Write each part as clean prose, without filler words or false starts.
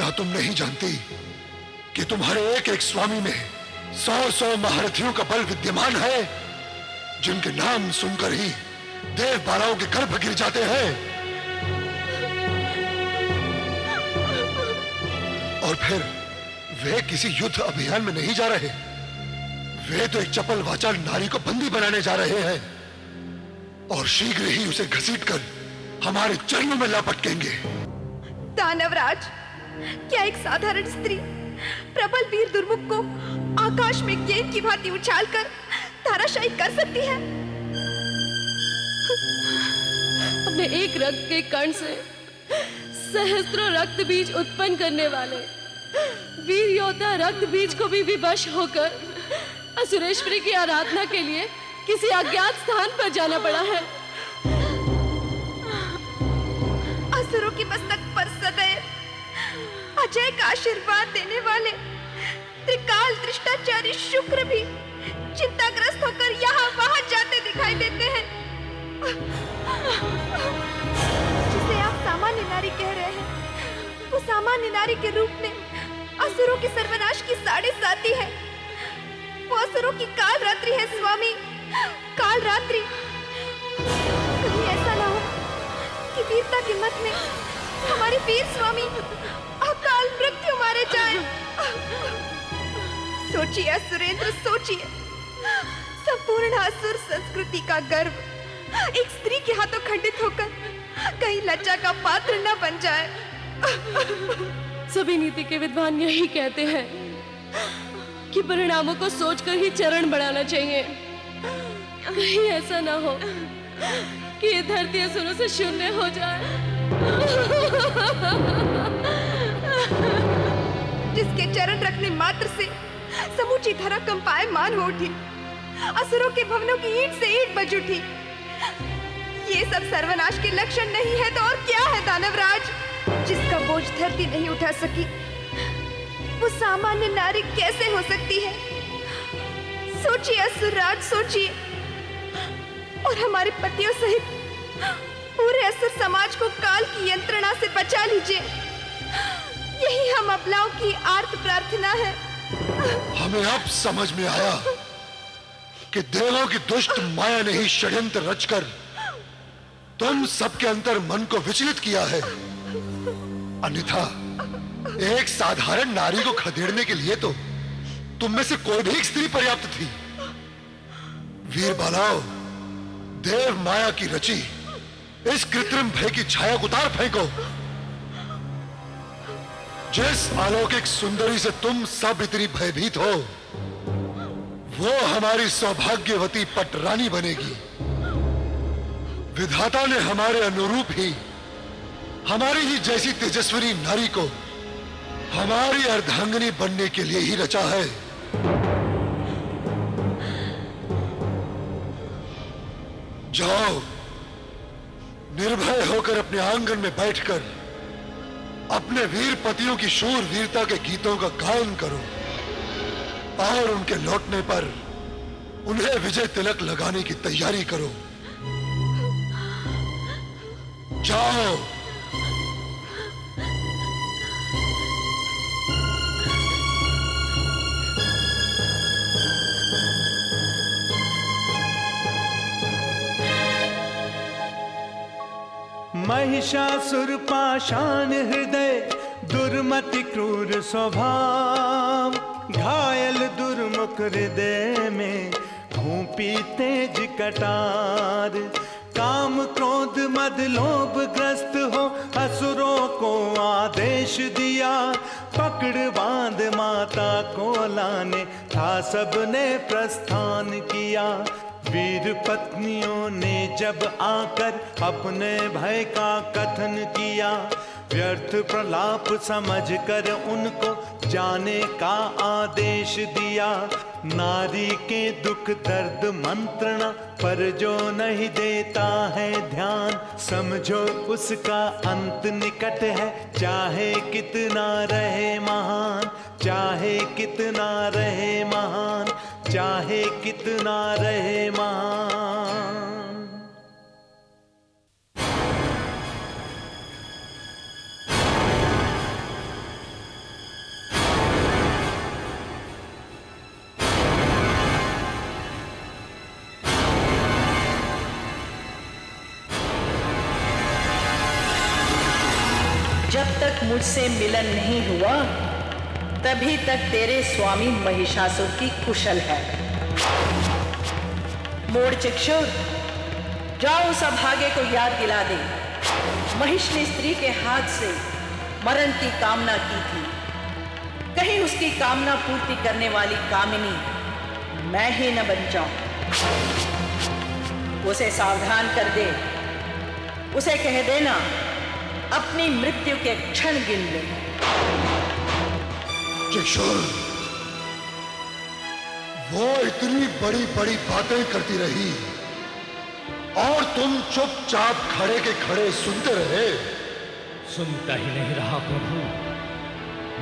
क्या तुम नहीं जानती कि तुम्हारे एक एक स्वामी में 100-100 महारथियों का बल विद्यमान है, जिनके नाम सुनकर ही देव बालाओं के गर्भ गिर जाते हैं। और फिर वे किसी युद्ध अभियान में नहीं जा रहे, वे तो एक चपल वाचाल नारी को बंदी बनाने जा रहे हैं और शीघ्र ही उसे घसीटकर हमारे चरणों में लपटेंगे। दानवराज, क्या एक साधारण स्त्री प्रबल वीर दुर्मुख को आकाश में गेंद की भांति उछालकर धराशायी कर सकती है? अपने एक रक्त के कण से सहस्त्रों रक्त बीज उत्पन्न करने वाले वीर योद्धा रक्त बीज को भी विवश होकर असुरेश्वरी की आराधना के लिए किसी अज्ञात स्थान पर जाना पड़ा है। असुरों की मस्तक पर सदैव अजय का आशीर्वाद देने वाले त्रिकाल दृष्टाचारी शुक्र भी चिंताग्रस्त होकर यहाँ वहां जाते दिखाई देते हैं। जिसे आप सामान्य नारी कह रहे हैं, वो सामान्य नारी के रूप में असुरों की सर्वनाश की साढ़े साथी है। वो असुरों की काल रात्रि है स्वामी, काल रात्रि। कहीं ऐसा ना हो कि वीरता के मत में हमारे वीर स्वामी अकाल मृत्यु मारे जाएं। सोचिए असुरेंद्र, सोचिए, संपूर्ण असुर संस्कृति का गर्व एक स्त्री के हाथों खंडित होकर कहीं लज्जा का पात्र न बन जाए। सभी नीति के विद्वान यही कहते हैं कि परिणामों को सोचकर ही चरण बढ़ाना चाहिए। कहीं ऐसा ना हो कि ये धरती असुरों से शून्य हो जाए। जिसके चरण रखने मात्र से समूची धरा कंपायमान हो उठी, असुरों के भवनों की ईंट से ईंट बज उठी। ये सब सर्वनाश के लक्षण नहीं है तो और क्या है दानवराज? जिसका बोझ धरती नहीं उठा सकी, वो सामान्य नारी कैसे हो सकती है? सोचिए असुरराज, सोचिए, और हमारे पतियों सहित पूरे असुर समाज को काल की यंत्रणा से बचा लीजिए। यही हम अबलाओं की आर्त प्रार्थना है। हमें अब समझ में आया कि देवों की दुष्ट माया ने ही षड्यंत्र रचकर तुम सबके अंतर मन को विचलित किया है। अन्यथा एक साधारण नारी को खदेड़ने के लिए तो तुम में से कोई भी एक स्त्री पर्याप्त थी। वीर बालाओ, देव माया की रची इस कृत्रिम भय की छाया को उतार फेंको। जिस अलौकिक सुंदरी से तुम सब इतनी भयभीत हो, वो हमारी सौभाग्यवती पटरानी बनेगी। विधाता ने हमारे अनुरूप ही हमारी ही जैसी तेजस्विनी नारी को हमारी अर्धांगिनी बनने के लिए ही रचा है। जाओ, निर्भय होकर अपने आंगन में बैठकर अपने वीर पतियों की शूर वीरता के गीतों का गायन करो और उनके लौटने पर उन्हें विजय तिलक लगाने की तैयारी करो। जाओ। महिषासुर पाषाण हृदय, दुर्मति क्रूर स्वभाव, घायल दुर्मुख हृदय में घूपी तेज कटार। काम क्रोध मद लोभ ग्रस्त हो असुरों को आदेश दिया, पकड़ बांध माता को लाने था सबने प्रस्थान किया। वीर पत्नियों ने जब आकर अपने भय का कथन किया, व्यर्थ प्रलाप समझकर उनको जाने का आदेश दिया। नारी के दुख दर्द मंत्रणा पर जो नहीं देता है ध्यान, समझो उसका अंत निकट है, चाहे कितना रहे महान, चाहे कितना रहे महान, चाहे कितना रहे महान। मुझसे मिलन नहीं हुआ तभी तक तेरे स्वामी महिषासुर की कुशल है। मोड़ चिक्षुर, जाओ उस अभागे को याद दिला दे। महिष ने स्त्री के हाथ से मरण की कामना की थी, कहीं उसकी कामना पूर्ति करने वाली कामिनी मैं ही न बन जाऊं। उसे सावधान कर दे, उसे कह देना अपनी मृत्यु के क्षण गिन ले। चिक्षुर, वो इतनी बड़ी बड़ी बातें करती रही और तुम चुपचाप खड़े के खड़े सुनते रहे। सुनता ही नहीं रहा प्रभु,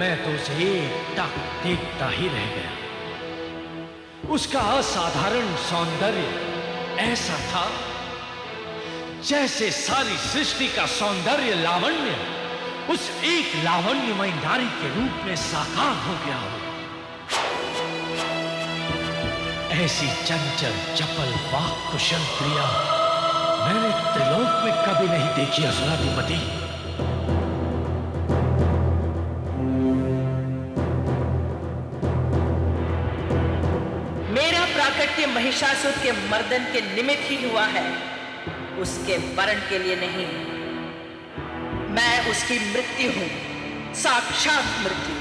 मैं तो उसे एकटक देखता ही रह गया। उसका असाधारण सौंदर्य ऐसा था जैसे सारी सृष्टि का सौंदर्य लावण्य उस एक लावण्यमय नारी के रूप में साकार हो गया हो। ऐसी चंचल चपल वाक कुशल प्रिया मैंने त्रिलोक में कभी नहीं देखी असुराधिपति। मेरा प्राकट्य महिषासुर के मर्दन के निमित्त ही हुआ है, उसके वरण के लिए नहीं। मैं उसकी मृत्यु हूं, साक्षात मृत्यु।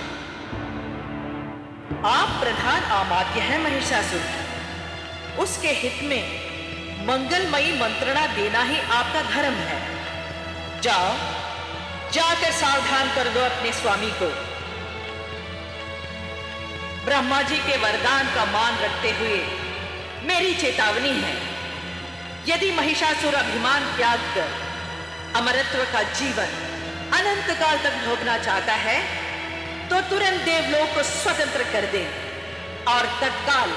आप प्रधान आमात्य हैं महिषासुर, उसके हित में मंगलमयी मंत्रणा देना ही आपका धर्म है। जाओ, जाकर सावधान कर दो अपने स्वामी को। ब्रह्मा जी के वरदान का मान रखते हुए मेरी चेतावनी है, यदि महिषासुर अभिमान त्याग कर अमरत्व का जीवन अनंत काल तक भोगना चाहता है तो तुरंत देवलोक को स्वतंत्र कर दे और तत्काल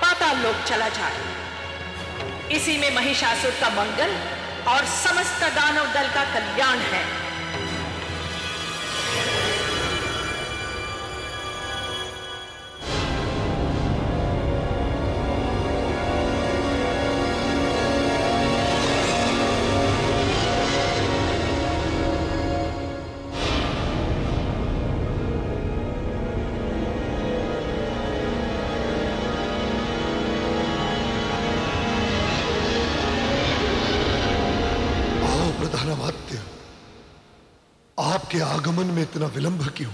पाताल लोक चला जाए। इसी में महिषासुर का मंगल और समस्त दानव दल का कल्याण है। प्रधानामात्य, आपके आगमन में इतना विलंब क्यों?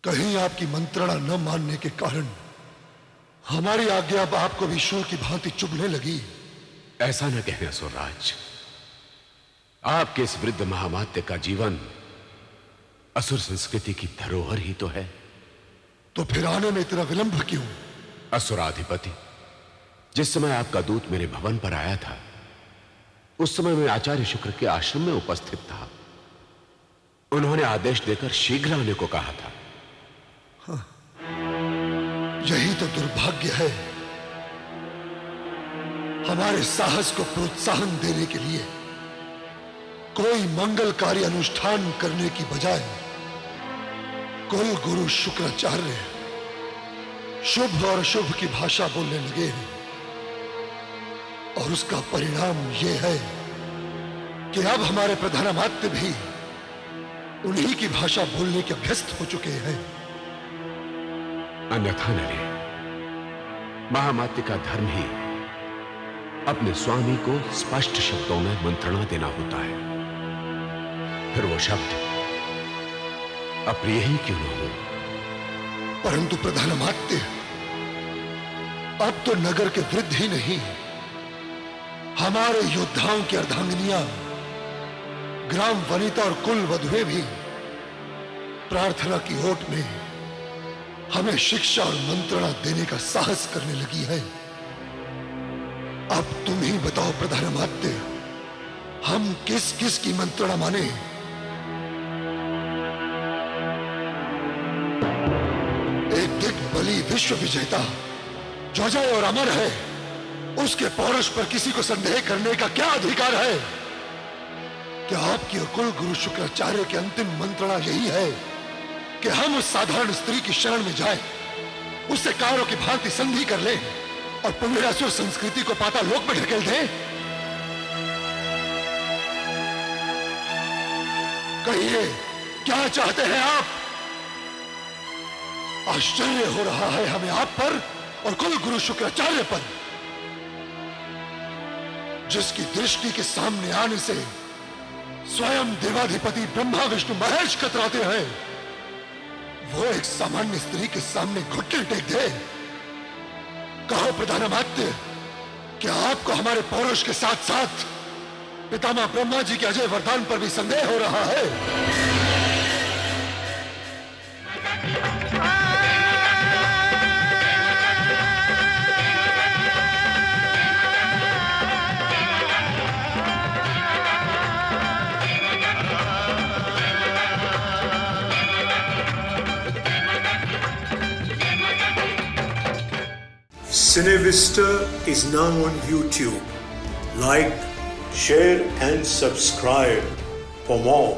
कहीं आपकी मंत्रणा न मानने के कारण हमारी आज्ञा अब आपको भी शोर की भांति चुभने लगी। ऐसा न कहें असुरराज, आपके इस वृद्ध महामात्य का जीवन असुर संस्कृति की धरोहर ही तो है। तो फिर आने में इतना विलंब क्यों? असुराधिपति, जिस समय आपका दूत मेरे भवन पर आया था उस समय मैं आचार्य शुक्र के आश्रम में उपस्थित था। उन्होंने आदेश देकर शीघ्र आने को कहा था। हाँ, यही तो दुर्भाग्य है। हमारे साहस को प्रोत्साहन देने के लिए कोई मंगलकारी अनुष्ठान करने की बजाय कुल गुरु शुक्राचार्य शुभ और अशुभ की भाषा बोलने लगे हैं और उसका परिणाम यह है कि अब हमारे प्रधानामात्य भी उन्हीं की भाषा बोलने के अभ्यस्त हो चुके हैं। अन्यथा नरे, महामात्य का धर्म ही अपने स्वामी को स्पष्ट शब्दों में मंत्रणा देना होता है। फिर वो शब्द अप्रिय ही क्यों न हो। परंतु प्रधानामात्य, अब तो नगर के वृद्ध ही नहीं, हमारे योद्धाओं की अर्धांगिनियां, ग्राम वनिता और कुल वधुएं भी प्रार्थना की ओट में हमें शिक्षा और मंत्रणा देने का साहस करने लगी है। अब तुम ही बताओ प्रधानामात्य, हम किस किस की मंत्रणा माने? एक दिग्बली विश्व विजेता जो जय और अमर है, उसके पौरुष पर किसी को संदेह करने का क्या अधिकार है? क्या आपकी कुल गुरु शुक्राचार्य की अंतिम मंत्रणा यही है कि हम उस साधारण स्त्री की शरण में जाएं, उससे कारों की भांति संधि कर लें और पुण्यरासुर संस्कृति को पाताल लोक में ढकेल दें? कहिए, क्या चाहते हैं आप? आश्चर्य हो रहा है हमें आप पर और कुल गुरु शुक्राचार्य पर, जिसकी दृष्टि के सामने आने से स्वयं देवाधिपति ब्रह्मा विष्णु महेश कतराते हैं, वो एक सामान्य स्त्री के सामने घुटने टेक दे। कहो प्रधानामात्य, क्या आपको हमारे पौरुष के साथ साथ पितामह ब्रह्मा जी के अजय वरदान पर भी संदेह हो रहा है? Cinevista is now on YouTube. Like, share and subscribe for more.